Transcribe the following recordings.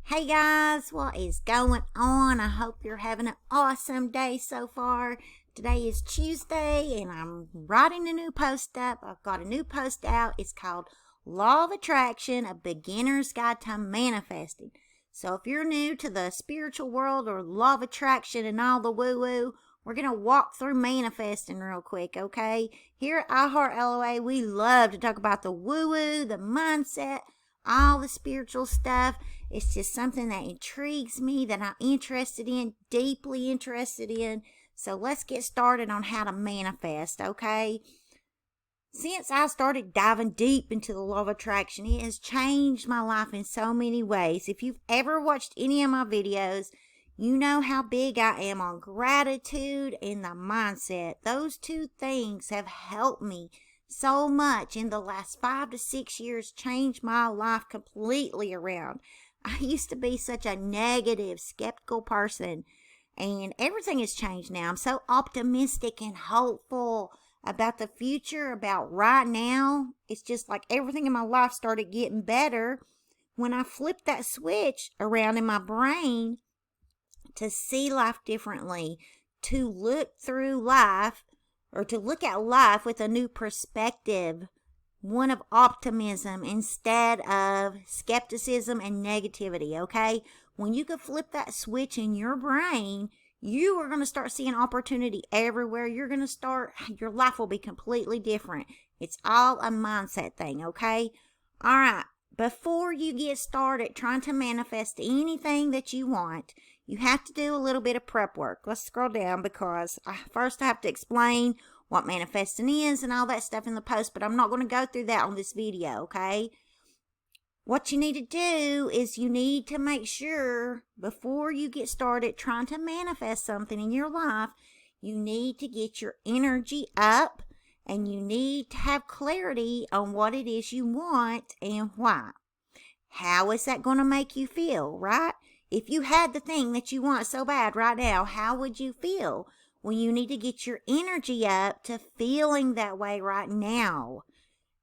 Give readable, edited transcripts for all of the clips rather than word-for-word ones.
Hey guys, what is going on? I hope you're having an awesome day so far. Today is Tuesday and I'm writing a new post up. I've got a new post out. It's called Law of Attraction, a Beginner's Guide to Manifesting. So if you're new to the spiritual world or law of attraction and all the woo-woo, we're going to walk through manifesting real quick, okay? Here at iHeart LOA, we love to talk about the woo-woo, the mindset, all the spiritual stuff. It's just something that intrigues me, that I'm interested in, deeply interested in. So let's get started on how to manifest, okay? Since I started diving deep into the law of attraction, it has changed my life in so many ways. If you've ever watched any of my videos, you know how big I am on gratitude and the mindset. Those two things have helped me so much in the last 5 to 6 years, changed my life completely around. I used to be such a negative, skeptical person, and everything has changed now. I'm so optimistic and hopeful about the future, about right now. It's just like everything in my life started getting better when I flipped that switch around in my brain to see life differently, to look through life or to look at life with a new perspective, one of optimism instead of skepticism and negativity, okay? When you can flip that switch in your brain, you are going to start seeing opportunity everywhere. Your life will be completely different. It's all a mindset thing, okay? All right. Before you get started trying to manifest anything that you want, you have to do a little bit of prep work. Let's scroll down because first I have to explain what manifesting is and all that stuff in the post, but I'm not going to go through that on this video, okay? What you need to do is you need to make sure before you get started trying to manifest something in your life, you need to get your energy up and you need to have clarity on what it is you want and why. How is that going to make you feel, right? If you had the thing that you want so bad right now, how would you feel? Well, you need to get your energy up to feeling that way right now.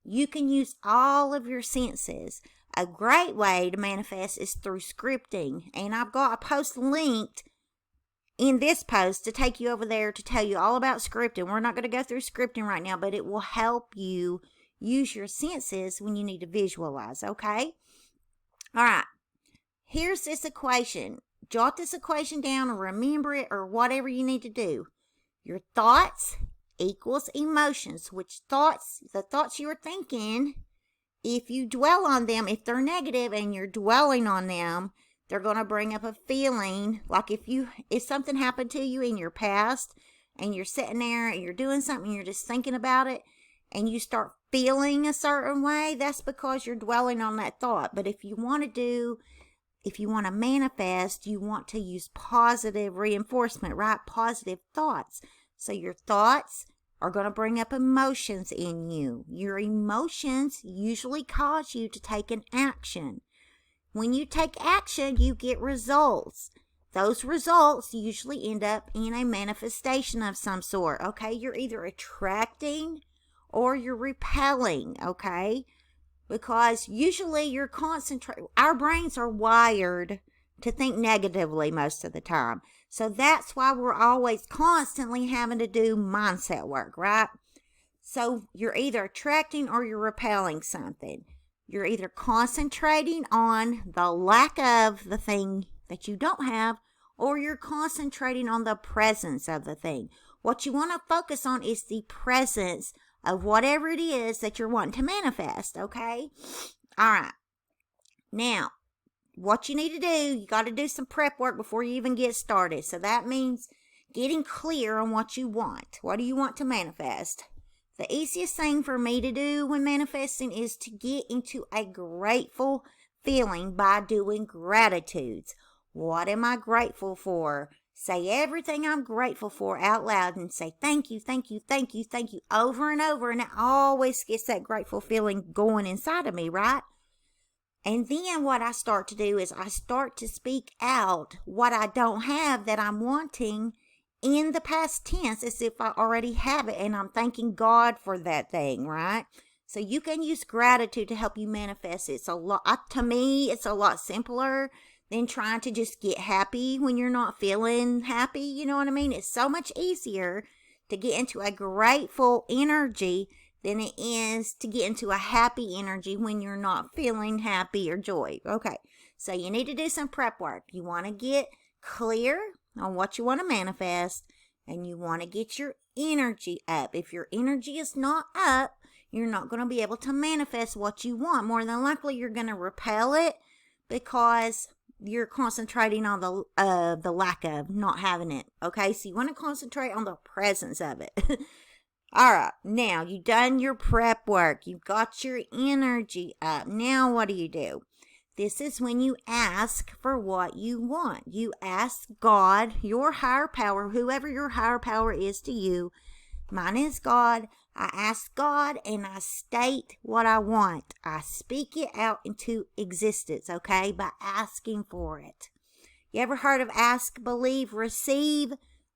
You can use all of your senses. A great way to manifest is through scripting. And I've got a post linked in this post to take you over there to tell you all about scripting. We're not going to go through scripting right now, but it will help you use your senses when you need to visualize, okay? All right. Here's this equation. Jot this equation down or remember it or whatever you need to do. Your thoughts equals emotions, the thoughts you're thinking, if you dwell on them, if they're negative and you're dwelling on them, they're going to bring up a feeling. Like if something happened to you in your past and you're sitting there and you're doing something, you're just thinking about it and you start feeling a certain way, that's because you're dwelling on that thought. But if you want to manifest, you want to use positive reinforcement, right? Positive thoughts. So your thoughts are going to bring up emotions in you. Your emotions usually cause you to take an action. When you take action, you get results. Those results usually end up in a manifestation of some sort, okay? You're either attracting or you're repelling, okay? Because usually our brains are wired to think negatively most of the time. So that's why we're always constantly having to do mindset work, right? So you're either attracting or you're repelling something. You're either concentrating on the lack of the thing that you don't have, or you're concentrating on the presence of the thing. What you want to focus on is the presence of whatever it is that you're wanting to manifest, okay? All right. Now, what you need to do, you got to do some prep work before you even get started. So that means getting clear on what you want. What do you want to manifest? The easiest thing for me to do when manifesting is to get into a grateful feeling by doing gratitudes. What am I grateful for? Say everything I'm grateful for out loud and say thank you, thank you, thank you, thank you over and over. And it always gets that grateful feeling going inside of me, right? And then what I start to do is I start to speak out what I don't have that I'm wanting in the past tense as if I already have it. And I'm thanking God for that thing, right? So you can use gratitude to help you manifest it. To me, it's a lot simpler than trying to just get happy when you're not feeling happy. You know what I mean? It's so much easier to get into a grateful energy than it is to get into a happy energy when you're not feeling happy or joy. Okay, so you need to do some prep work. You want to get clear on what you want to manifest, and you want to get your energy up. If your energy is not up, you're not going to be able to manifest what you want. More than likely, you're going to repel it because you're concentrating on the lack of, not having it. Okay, so you want to concentrate on the presence of it. All right, now you've done your prep work. You've got your energy up. Now what do? This is when you ask for what you want. You ask God, your higher power, whoever your higher power is to you. Mine is God. I ask God and I state what I want. I speak it out into existence, okay, by asking for it. You ever heard of ask, believe, receive?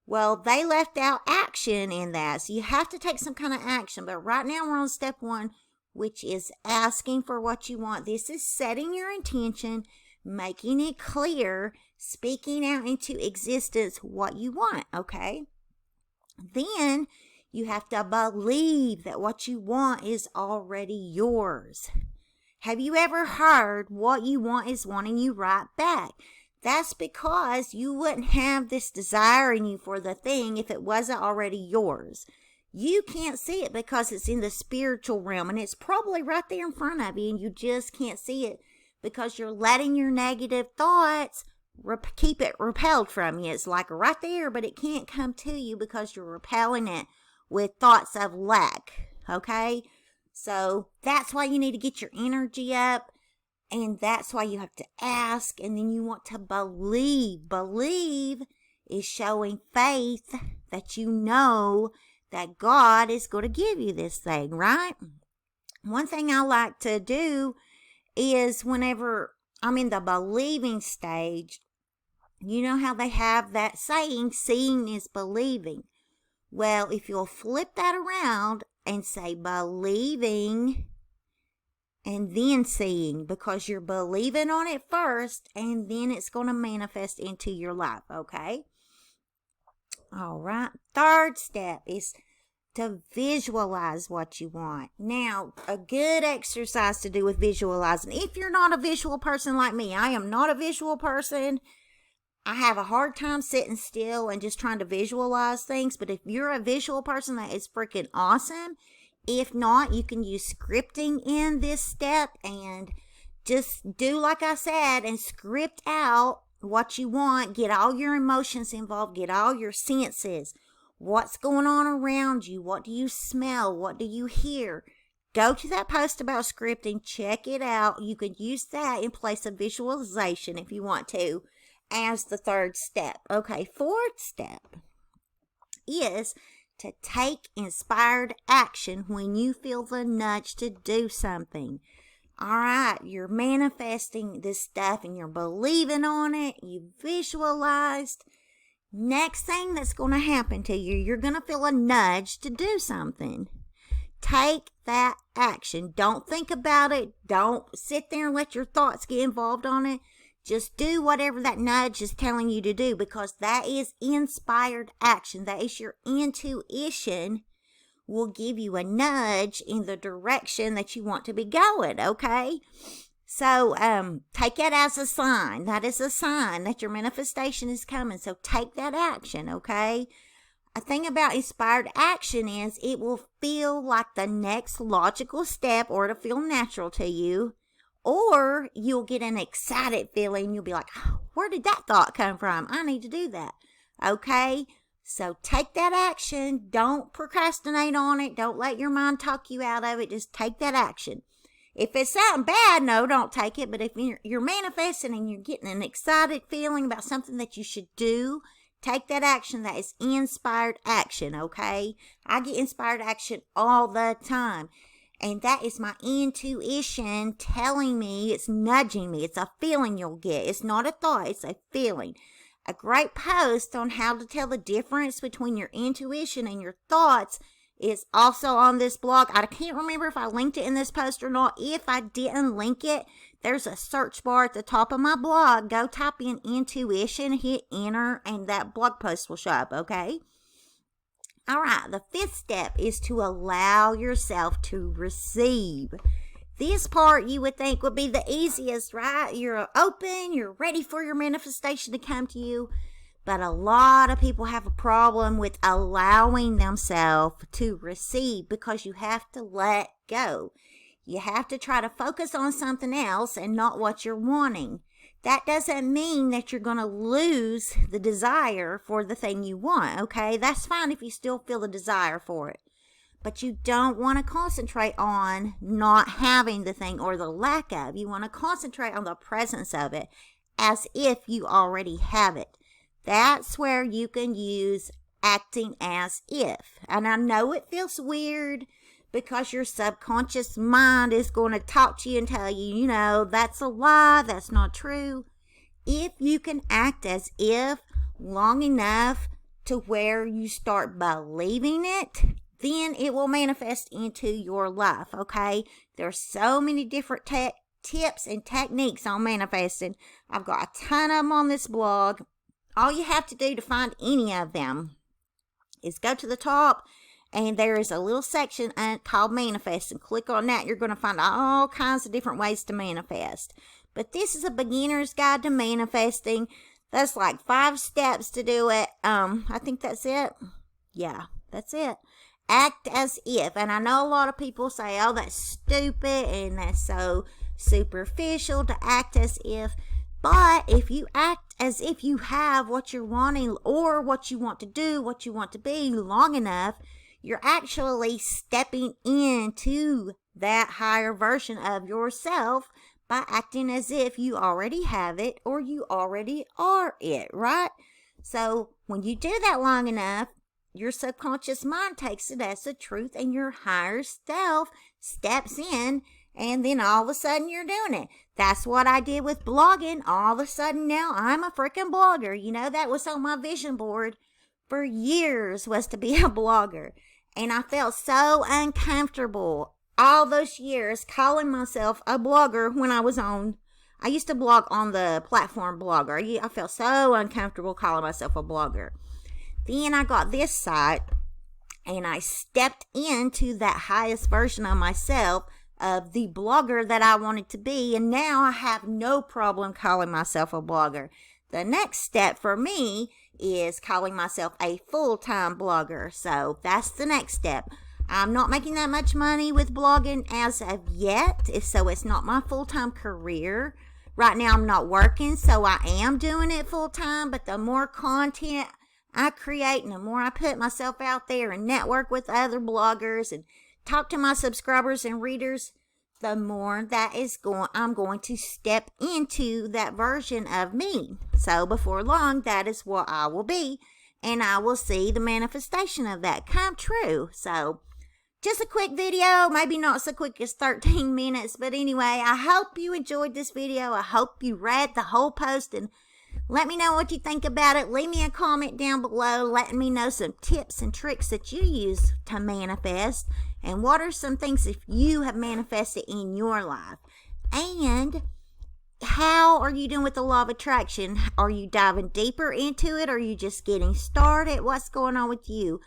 Well, they left out action in that, so you have to take some kind of action. But right now we're on step 1, which is asking for what you want. This is setting your intention, making it clear, speaking out into existence what you want, okay? Then you have to believe that what you want is already yours. Have you ever heard what you want is wanting you right back? That's because you wouldn't have this desire in you for the thing if it wasn't already yours. You can't see it because it's in the spiritual realm, and it's probably right there in front of you, and you just can't see it because you're letting your negative thoughts keep it repelled from you. It's like right there, but it can't come to you because you're repelling it with thoughts of lack, okay? So that's why you need to get your energy up, and that's why you have to ask, and then you want to believe. Believe is showing faith that you know that God is going to give you this thing, right? One thing I like to do is whenever I'm in the believing stage, you know how they have that saying, seeing is believing. Well, if you'll flip that around and say believing and then seeing, because you're believing on it first and then it's going to manifest into your life, okay? All right. Third step is to visualize what you want. Now, a good exercise to do with visualizing. If you're not a visual person like me, I am not a visual person. I have a hard time sitting still and just trying to visualize things. But if you're a visual person, that is freaking awesome. If not, you can use scripting in this step and just do like I said and script out what you want. Get all your emotions involved. Get all your senses. What's going on around you? What do you smell? What do you hear? Go to that post about scripting. Check it out. You could use that in place of visualization if you want to as the third step. Okay, fourth step is to take inspired action when you feel the nudge to do something. All right, you're manifesting this stuff and you're believing on it. You visualized. Next thing that's going to happen to you, you're going to feel a nudge to do something. Take that action. Don't think about it. Don't sit there and let your thoughts get involved on it. Just do whatever that nudge is telling you to do, because that is inspired action. That is your intuition will give you a nudge in the direction that you want to be going, okay? So take that as a sign. That is a sign that your manifestation is coming. So take that action, okay? A thing about inspired action is it will feel like the next logical step, or it'll feel natural to you. Or you'll get an excited feeling. You'll be like, oh, where did that thought come from? I need to do that. Okay? So take that action. Don't procrastinate on it. Don't let your mind talk you out of it. Just take that action. If it's something bad, no, don't take it. But if you're manifesting and you're getting an excited feeling about something that you should do, take that action. That is inspired action, okay? I get inspired action all the time. And that is my intuition telling me, it's nudging me. It's a feeling you'll get. It's not a thought, it's a feeling. A great post on how to tell the difference between your intuition and your thoughts is also on this blog. I can't remember if I linked it in this post or not. If I didn't link it, there's a search bar at the top of my blog. Go type in intuition, hit enter, and that blog post will show up, okay? All right, the 5th step is to allow yourself to receive. This part you would think would be the easiest, right? You're open, you're ready for your manifestation to come to you. But a lot of people have a problem with allowing themselves to receive because you have to let go. You have to try to focus on something else and not what you're wanting. That doesn't mean that you're going to lose the desire for the thing you want, okay? That's fine if you still feel the desire for it. But you don't want to concentrate on not having the thing or the lack of. You want to concentrate on the presence of it as if you already have it. That's where you can use acting as if. And I know it feels weird because your subconscious mind is going to talk to you and tell you, you know, that's a lie, that's not true. If you can act as if long enough to where you start believing it, then it will manifest into your life, okay? There's so many different tips and techniques on manifesting. I've got a ton of them on this blog. All you have to do to find any of them is go to the top, and there is a little section called Manifest, and click on that. You're going to find all kinds of different ways to manifest. But this is a beginner's guide to manifesting. That's like 5 steps to do it. I think that's it. Yeah, that's it. Act as if. And I know a lot of people say, oh, that's stupid and that's so superficial to act as if. But if you act as if you have what you're wanting or what you want to do, what you want to be long enough, you're actually stepping into that higher version of yourself by acting as if you already have it or you already are it, right? So when you do that long enough, your subconscious mind takes it as the truth and your higher self steps in, and then all of a sudden you're doing it. That's what I did with blogging. All of a sudden now I'm a freaking blogger. You know, that was on my vision board for years, was to be a blogger. And I felt so uncomfortable all those years calling myself a blogger when I used to blog on the platform Blogger. I felt so uncomfortable calling myself a blogger. Then I got this site and I stepped into that highest version of myself, of the blogger that I wanted to be, and now I have no problem calling myself a blogger. The next step for me is calling myself a full-time blogger. So that's the next step. I'm not making that much money with blogging as of yet, so it's not my full-time career. Right now I'm not working, so I am doing it full-time, but the more content I create and the more I put myself out there and network with other bloggers and talk to my subscribers and readers, the more that I'm going to step into that version of me. So before long, that is what I will be, and I will see the manifestation of that come true. So just a quick video, maybe not so quick as 13 minutes, but anyway, I hope you enjoyed this video. I hope you read the whole post and let me know what you think about it. Leave me a comment down below letting me know some tips and tricks that you use to manifest. And what are some things if you have manifested in your life? And how are you doing with the law of attraction? Are you diving deeper into it? Or are you just getting started? What's going on with you?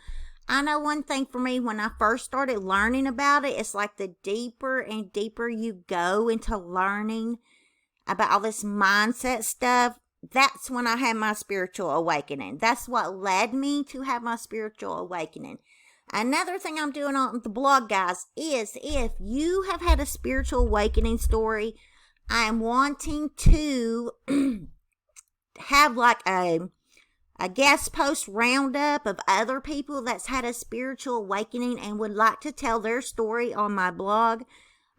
I know one thing for me, when I first started learning about it, it's like the deeper and deeper you go into learning about all this mindset stuff, that's when I had my spiritual awakening. That's what led me to have my spiritual awakening. Another thing I'm doing on the blog, guys, is if you have had a spiritual awakening story, I'm wanting to have like a guest post roundup of other people that's had a spiritual awakening and would like to tell their story on my blog.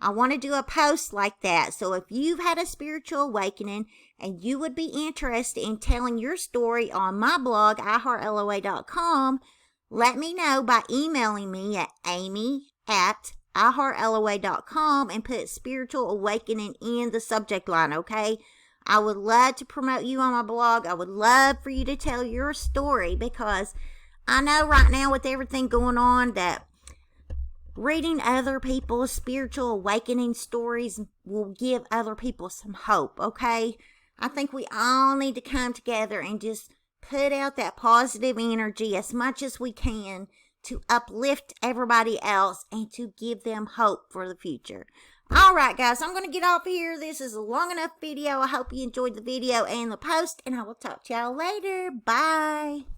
I want to do a post like that. So if you've had a spiritual awakening and you would be interested in telling your story on my blog, iHeartLOA.com, let me know by emailing me at amy@iHeartLOA.com and put spiritual awakening in the subject line, okay? I would love to promote you on my blog. I would love for you to tell your story, because I know right now with everything going on that reading other people's spiritual awakening stories will give other people some hope, okay? I think we all need to come together and just put out that positive energy as much as we can to uplift everybody else and to give them hope for the future. All right, guys, I'm going to get off here. This is a long enough video. I hope you enjoyed the video and the post, and I will talk to y'all later. Bye.